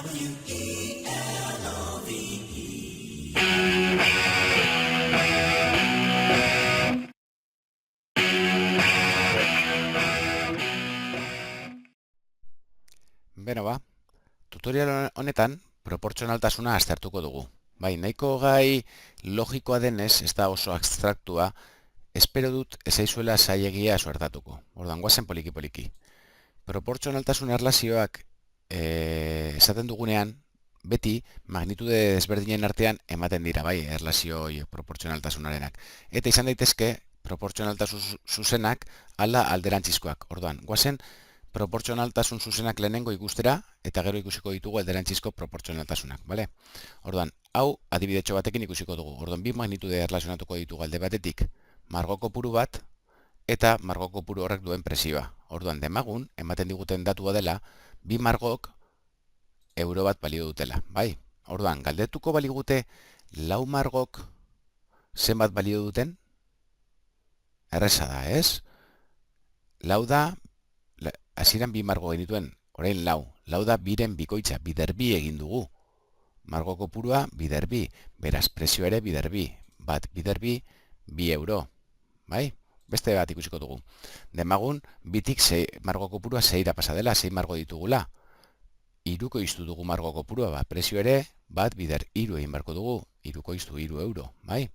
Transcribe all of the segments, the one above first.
Beno ba, tutorial honetan proportzionaltasuna aztertuko dugu. Bai, nahiko gai logikoa denez, ez da oso abstraktua, espero dut ezaizuela zailegia suertatuko. Ordan, guazen poliki-poliki. Proportzionaltasun erlazioak esaten dugunean, beti magnitude desberdinen artean ematen dira, bai, erlazio proportzionaltasunarenak. Eta izan daitezke, proportzionaltasun zuzenak ala alderantzizkoak. Orduan, guazen proportzionaltasun zuzenak lehenengo ikustera, eta gero ikusiko ditugu alderantzizko proportzionaltasunak, bale? Orduan, hau adibidetxo batekin ikusiko dugu. Orduan, bi magnitude erlazionatuko ditugu alde batetik, margo kopuru bat, eta margo kopuru horrek duen presioa. Orduan, demagun, ematen diguten datua dela, bi margok euro bat balio dutela, bai? Orduan, galdetuko baligute, lau margok zenbat balio duten? Erreza da, ez? Lau da, hasieran bi margo genituen, orain lau. Lau da biren bikoitza, bider bi egin dugu. Margo kopurua, bider bi. Beraz, presio ere bider bi. Bat, bider bi, 2 euro. Bai? Beste bat ikusiko dugu. Demagun, bitik margo kopurua 6ra pasa dela, 6 margo ditugula. Iruko iztu dugu margo kopurua, ba, presio ere, bat, bider, 3 egin barko dugu. Iruko iztu 3 euro. Bai?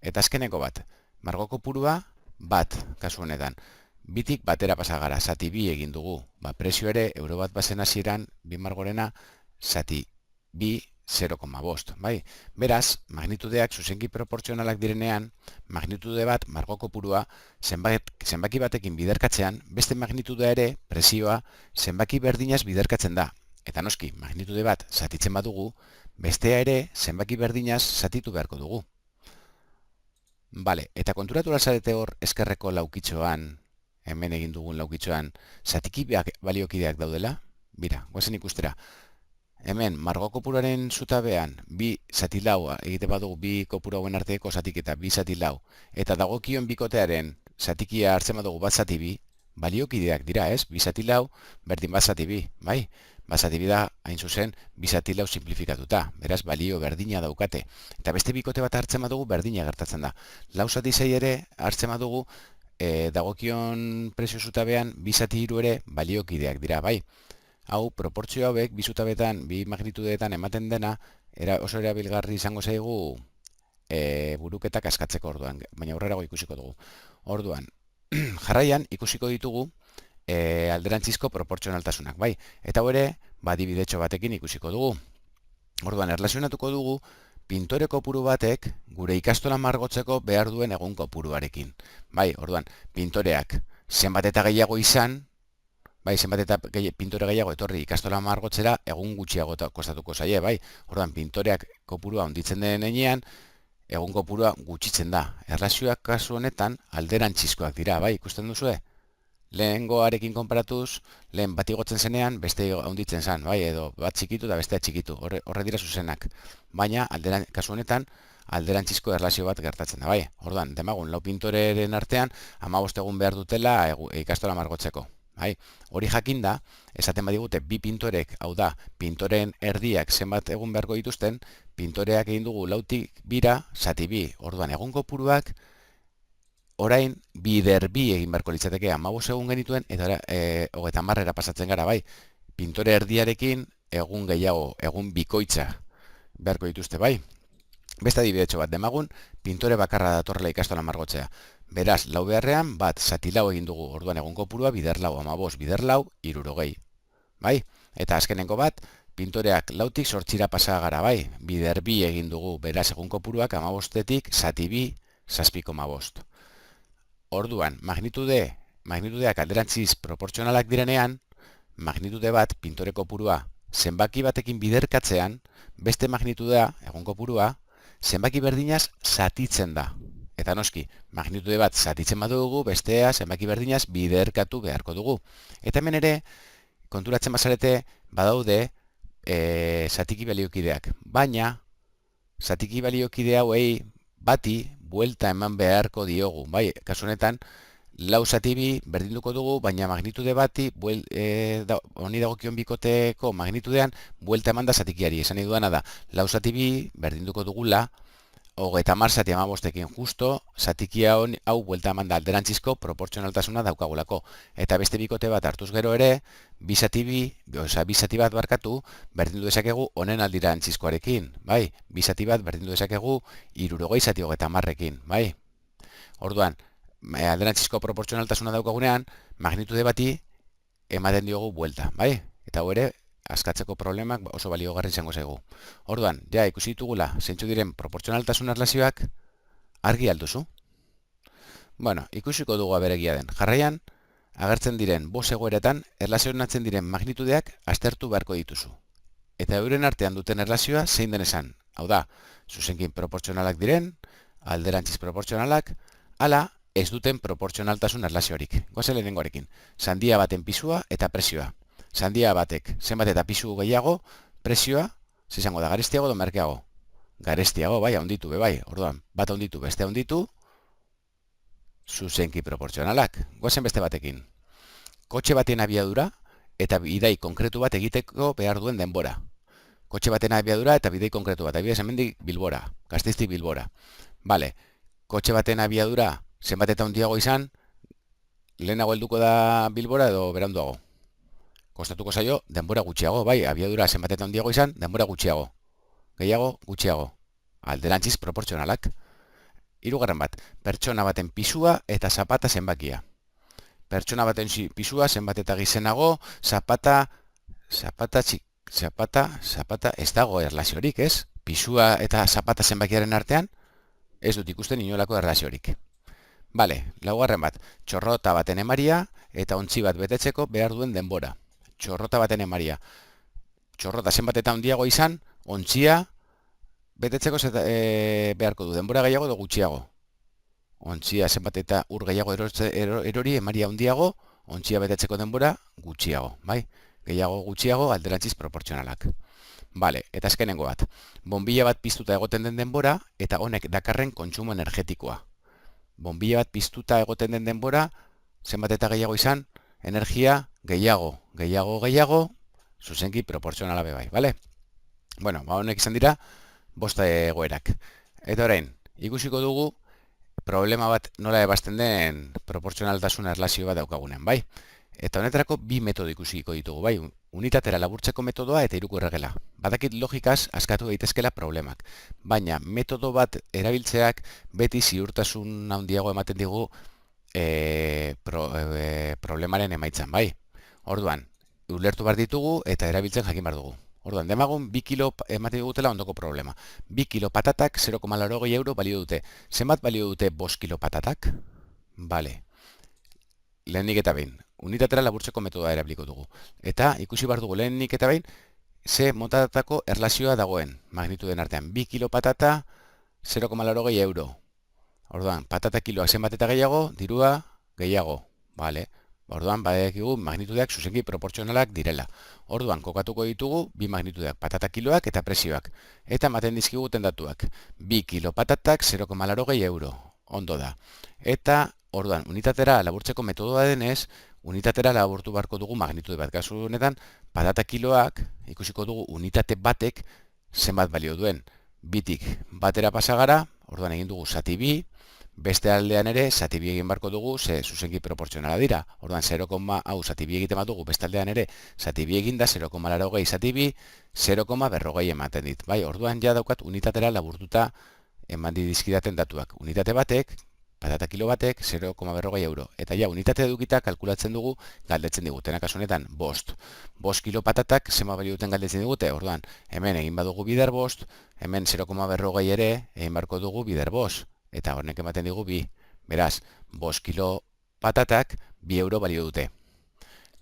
Eta azkeneko bat, margo kopurua, bat, kasu honetan. Bitik batera pasa gara, zati bi egin dugu. Ba, presio ere, euro bat bazen hasieran, bi margorena, zati bi 0,5. Bai? Beraz, magnitudeak zuzenki proportzionalak direnean, magnitude bat, margo kopurua, zenbaki batekin biderkatzean, beste magnitudea ere, presioa, zenbaki berdinaz biderkatzen da. Eta noski, magnitude bat zatitzen badugu, bestea ere, zenbaki berdinaz zatitu beharko dugu. Bale, eta konturatu lazarete hor eskerreko laukitxoan, hemen egin dugun laukitxoan, zatiki baliokideak daudela? Bira, guazen ikustera. Hemen, margo kopuruaren zutabean, bi zati lau, egite badugu bi kopuru hauen arteko zatik eta bi zati lau, eta dagokion bikotearen zatikia hartzen badugu bat zati bi, baliokideak dira, ez? Bi zati lau, berdin bat zati bi, bai? Bat zati bi da, hain zuzen, bi zati lau simplifikatuta, beraz, balio berdina daukate. Eta beste bikote bat hartzen badugu, berdina gertatzen da. Lau zati zei ere hartzen badugu, dagokion presio zutabean, bi zati hiru ere baliokideak dira, bai? Hau, proportzio hauek, bi zutabetan, bi magnitudeetan ematen dena, oso erabilgarri izango zaigu buruketak askatzeko orduan, baina aurrerago ikusiko dugu. Orduan, jarraian ikusiko ditugu alderantzizko proportzionaltasunak, bai? Eta hori, adibidetxo batekin ikusiko dugu. Orduan, erlazionatuko dugu, pintore kopuru batek gure ikastola margotzeko behar duen egun kopuruarekin. Bai, orduan, pintoreak zenbat eta gehiago izan, bai, zenbat eta pintore gehiago etorri ikastola margotzera, egun gutxiago kostatuko zaie, bai. Orduan, pintoreak kopurua onditzen den enean, egun kopurua gutxitzen da. Erlazioak kasu honetan alderantzizkoak dira, bai, ikusten duzue? Lehengoarekin konparatuz, lehen bat igotzen zenean, beste handitzen zen, bai, edo bat txikitu eta bestea txikitu, horre dira zuzenak. Baina, kasu honetan, alderantzizko erlazio bat gertatzen da, bai. Orduan, demagun, lau pintoreren artean, 15 egun behar dutela ikastola margotzeko. Bai, hori jakinda, esaten badigute bi pintorek, hau da, pintoren erdiak zenbat egun beharko dituzten, pintoreak egin dugu lautik bira, zati bi. Orduan, egun kopuruak, orain, bider bi egin beharko litzateke 15 egun genituen, eta 30 pasatzen gara, bai. Pintore erdiarekin, egun gehiago, egun bikoitza beharko dituzte, bai. Beste adibidetxo bat demagun, pintore bakarra datorrela ikastola margotzea. Beraz, lau beharrean, bat zati lau egin dugu, orduan egun kopurua, bider lau, 15, bider lau, 60. Bai? Eta azkenengo bat, pintoreak lautik 8ra pasa gara, bai? Bider bi egin dugu, beraz egun kopuruak 15etik zati bi, 7,5. Orduan, magnitudeak alderantziz proportzionalak direnean, magnitude bat, pintore kopurua, zenbaki batekin biderkatzean, beste magnitudea, egun kopurua, zenbaki berdinaz zatitzen da. Eta noski, magnitude bat zatitzen badugu, bestea zenbaki berdinaz biderkatu beharko dugu. Eta hemen ere, konturatzen bazarete, badaude zatiki baliokideak. Baina, zatiki baliokide hauei bati buelta eman beharko diogu. Bai, kasu honetan, lau zati bi berdinduko dugu, baina magnitude bati, honi dagokion bikoteko magnitudean, buelta eman da zatikiari. Esan nahi duana da, lau zati bi berdinduko dugula, 30 zati 15ekin justo, zatikia hau buelta eman da alderantzizko proportzionaltasuna daukagulako. Eta beste bikote bat hartuz gero ere, bi zati bat barkatu, berdindu dezakegu honen alderantzizkoarekin, bai? Bi zati bat berdindu dezakegu 60 zati 30ekin, bai? Orduan, alderantzizko proportzionaltasuna daukagunean, magnitude bati ematen diogu buelta, bai? Eta hau ere, askatzeko problemak oso baliogarri izango zaigu. Orduan, ja, ikusi ditugula, zeintzu diren proportzionaltasun erlazioak, argi alduzu. Bueno, ikusiko dugu aberegia den. Jarraian, agertzen diren bost egoeretan, erlazionatzen diren magnitudeak aztertu beharko dituzu. Eta euren artean duten erlazioa zein den esan. Hau da, zuzenkin proportzionalak diren, alderantziz proportzionalak, ala ez duten proportzionaltasun erlaziorik. Goazen lehenengoarekin. Sandia baten pisua eta presioa. Sandia batek zenbat eta pisu gehiago, presioa, izango da garestiago edo merkeago. Garestiago, bai, handitu, bai. Orduan, bat handitu, beste handitu, zuzenki proportzionalak. Goazen beste batekin. Kotxe baten abiadura eta bidai konkretu bat egiteko behar duen denbora. Kotxe baten abiadura eta bidai konkretu bat. Adibidez, hemendik Bilbora, Gasteiztik Bilbora. Bale, kotxe baten abiadura zenbat eta handiago izan, lehenago helduko da Bilbora edo beranduago. Kostatuko zaio, denbora gutxiago, bai, abiadura zenbat eta handiago izan, denbora gutxiago. Gehiago, gutxiago. Alderantziz proportzionalak. Hirugarren bat, pertsona baten pisua eta zapata zenbakia. Pertsona baten pisua zenbat eta gizenago, zapata, ez dago erlaziorik, ez? Pisua eta zapata zenbakiaren artean, ez dut ikusten inolako erlaziorik. Bale, laugarren bat, txorrota baten emaria eta ontzi bat betetzeko behar duen denbora. Txorrota baten emaria. Txorrota zenbat eta handiago izan, ontzia betetzeko beharko du. Denbora gehiago edo gutxiago. Ontzia zenbat eta ur gehiago erori emaria handiago, ontzia betetzeko denbora gutxiago. Bai? Gehiago gutxiago alderantziz proportzionalak. Bale, eta azkenengo bat. Bonbilla bat piztuta egoten den denbora eta honek dakarren kontsumo energetikoa. Bonbilla bat piztuta egoten den denbora, zenbat eta gehiago izan, energia gehiago, zuzenki proportzionala bai, bale? Bueno, honek izan dira, bosta egoerak. Eta orain, ikusiko dugu, problema bat nola ebazten den proportzionaltasun erlazio bat daukagunen, bai? Eta honetarako bi metodo ikusiko ditugu, bai? Unitatera laburtzeko metodoa eta hiruko erregela. Badakit logikaz askatu daitezkela problemak. Baina metodo bat erabiltzeak beti ziurtasun handiago ematen digu problemaren emaitzan, bai? Orduan, ulertu behar ditugu eta erabiltzen jakin behar dugu. Orduan, demagun 2 kilo ematen digutela ondoko problema. 2 kilo patatak 0,80 euro balio dute. Zenbat balio dute 5 kilo patatak? Bale. Lehenik eta behin, unitatera laburtzeko metodoa erabiliko dugu. Eta ikusi behar dugu lehenik eta behin, ze motatako erlazioa dagoen magnituden artean. 2 kilo patata 0,80 euro. Orduan, patata kiloak zenbat eta gehiago, dirua gehiago. Bale. Orduan, badakigu magnitudeak zuzenki proportzionalak direla. Orduan, kokatuko ditugu bi magnitudeak, patata kiloak eta presioak. Eta ematen dizkiguten datuak. 2 kilo patatak 0,80 euro. Ondo da. Eta, orduan, unitatera laburtzeko metodoa denez, unitatera laburtu beharko dugu magnitude bat. Kasu honetan, patata kiloak, ikusiko dugu unitate batek zenbat balio duen. Bitik batera pasagara, orduan egin dugu zati bi, beste aldean ere, zati bi egin barko dugu, ze zuzenki proportzionala dira. Orduan, 0, hau zati bi egiten bat dugu, beste aldean ere, zati bi eginda, 0,80 zati bi, 0,40 ematen dit. Bai, orduan ja daukat unitatera laburtuta eman dizkidaten datuak. Unitate batek, patata kilo batek, 0,40 euro. Eta ja, unitate edukita kalkulatzen dugu, galdetzen diguten. Kasu honetan, 5 kilo patatak, zema balio duten galdetzen digute. Orduan, hemen egin badugu bider 5, hemen 0,40 ere, egin barko dugu bider 5. Eta honek ematen digu 2. Beraz, 5 kilo patatak 2 euro balio dute.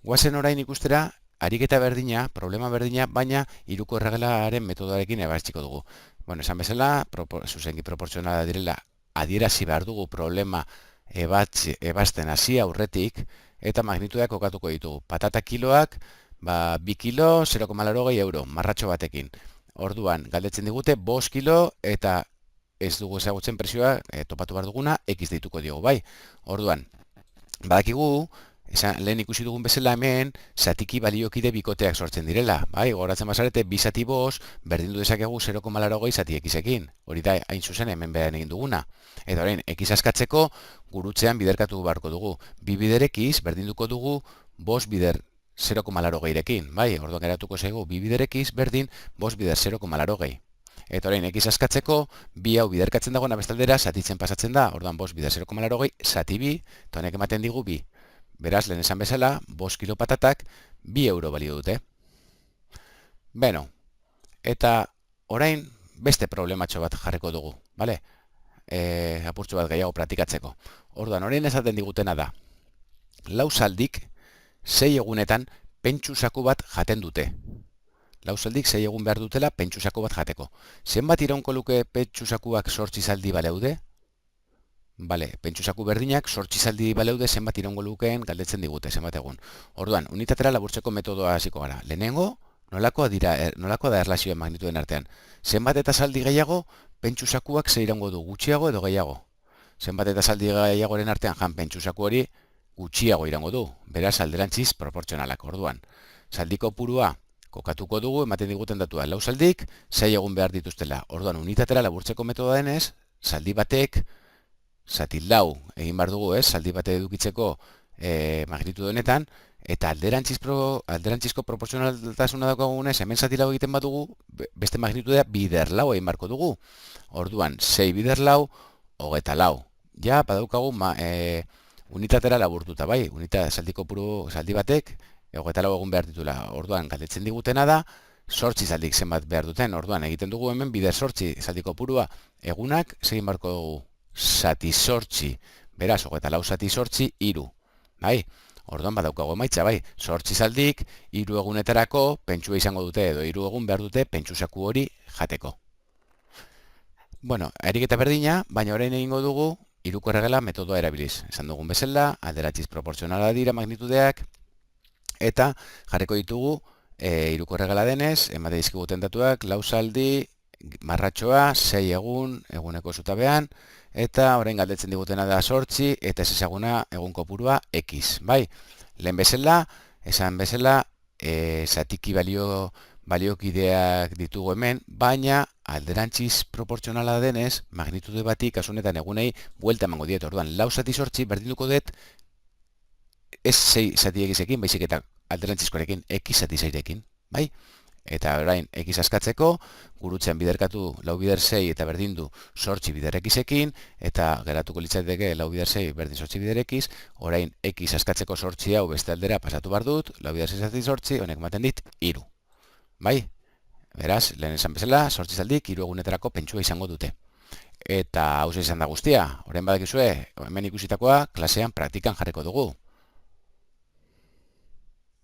Guazen orain ikustera, ariketa berdina, problema berdina, baina hiruko erregelaren metodoarekin ebatziko dugu. Bueno, esan bezala, zuzenki proportzionala direla, adierazi behar dugu problema ebazten hasi aurretik, eta magnitudeak kokatuko ditugu. Patata kiloak, 2 kilo, 0,80 euro, marratxo batekin. Orduan, galdetzen digute, 5 kilo eta ez dugu ezagutzen presioa, topatu behar duguna, X deituko diogu, bai. Orduan, Badakigu, lehen ikusi dugun bezala hemen, zatiki baliokide bikoteak sortzen direla. Bai, goratzen bazarete, bi zati bost, berdindu dezakegu 0,80 zati ekizekin. Hori da, hain zuzen hemen behan egin duguna. Eta orain, ekiz askatzeko, gurutzean biderkatu beharko dugu. Bi bider ekiz, berdinduko dugu, bost bider 0,80ekin. Bai, orduan geratuko zaigu, bi bider ekiz, berdin, bost bider 0,80. Eta orain, ekiz askatzeko, bi hau biderkatzen dagoena bestaldera, zatitzen pasatzen da, orduan bost bider 0,80, zati bi, eta honek ematen digu bi. Beraz, lehen esan bezala, 5 kilo patatak 2 euro balio dute. Beno, eta orain beste problematxo bat jarriko dugu, bale? Apurtxo bat gehiago praktikatzeko. Orduan, orain esaten digutena da, lau saldik 6 egunetan pentsu saku bat jaten dute. Lau saldik 6 egun behar dutela pentsu saku bat jateko. Zenbat iraunko luke pentsu sakuak 8 zaldi baleude? Bale, pentsu saku berdinak 8 zaldi baleude zenbat iraungo lukeen galdetzen digute, zenbat egun. Orduan, unitatera laburtzeko metodoa hasiko gara. Lehenengo, nolakoa da erlazioen magnituden artean. Zenbat eta zaldi gehiago, pentsu sakuak ze iraungo du, gutxiago edo gehiago. Zenbat eta zaldi gehiagoren artean jan pentsu saku hori gutxiago iraungo du. Beraz, alderantziz proportzionalak. Orduan, zaldiko purua kokatuko dugu, ematen diguten datua, lau zaldik, 6 egun behar dituztela. Orduan, unitatera laburtzeko metodoa denez, zaldi batek, zati lau egin behar dugu, zaldi bate edukitzeko magnitudo honetan, eta alderantzizko proporzionaltasuna daukagunez, hemen zati lau egiten badugu, beste magnitudea bider lau egin beharko dugu. Orduan, 6 bider lau, hogeta lau. Ja, badaukagu unitatera laburtuta, bai, zaldi batek, hogeta lau egun behar ditula. Orduan, galdetzen digutena da, 8 zaldik zenbat behar duten. Orduan, egiten dugu hemen bider 8 zaldiko purua egunak, segin beharko dugu zati 8, beraz, hogeta lau zati 8, 3. Bai, orduan badaukago emaitza, bai, 8 zaldik, 3 egunetarako pentsua izango dute, edo 3 egun behar dute pentsu saku hori jateko. Bueno, eriketa berdina, baina orain egingo dugu, hiruko erregela metodoa erabiliz. Esan dugun bezala, alderantziz proportzionala dira magnitudeak, eta jarriko ditugu, hiruko erregela denez, emate dizkiguten datuak, lau zaldi, marratxoa, 6 eguneko zutabean, eta orain galdetzen digutena da 8, eta ez ezaguna egun kopurua X, bai? Lehen bezala, esan bezala, zatiki baliokideak ditugu hemen, baina alderantziz proportzionala denez, magnitude bati kasunetan egunei buelta emango diet. Orduan, lau zati 8 berdinduko dut, ez 6 zati egizekin, baizik eta alderantzizkoarekin, X zati 6rekin, bai? Eta orain, ekiz askatzeko, gurutzean biderkatu lau bider 6 eta berdindu 8 bider ekizekin, eta geratuko litzateke lau bider 6 berdin 8 bider ekiz, orain, ekiz askatzeko 8 hau beste aldera pasatu bar dut, lau bider 6 zati 8, honek ematen dit, 3. Bai? Beraz, lehen esan bezala, 8 zaldik, 3 egunetarako pentsua izango dute. Eta hau izan da guztia, orain badakizue, hemen ikusitakoa, klasean praktikan jarriko dugu.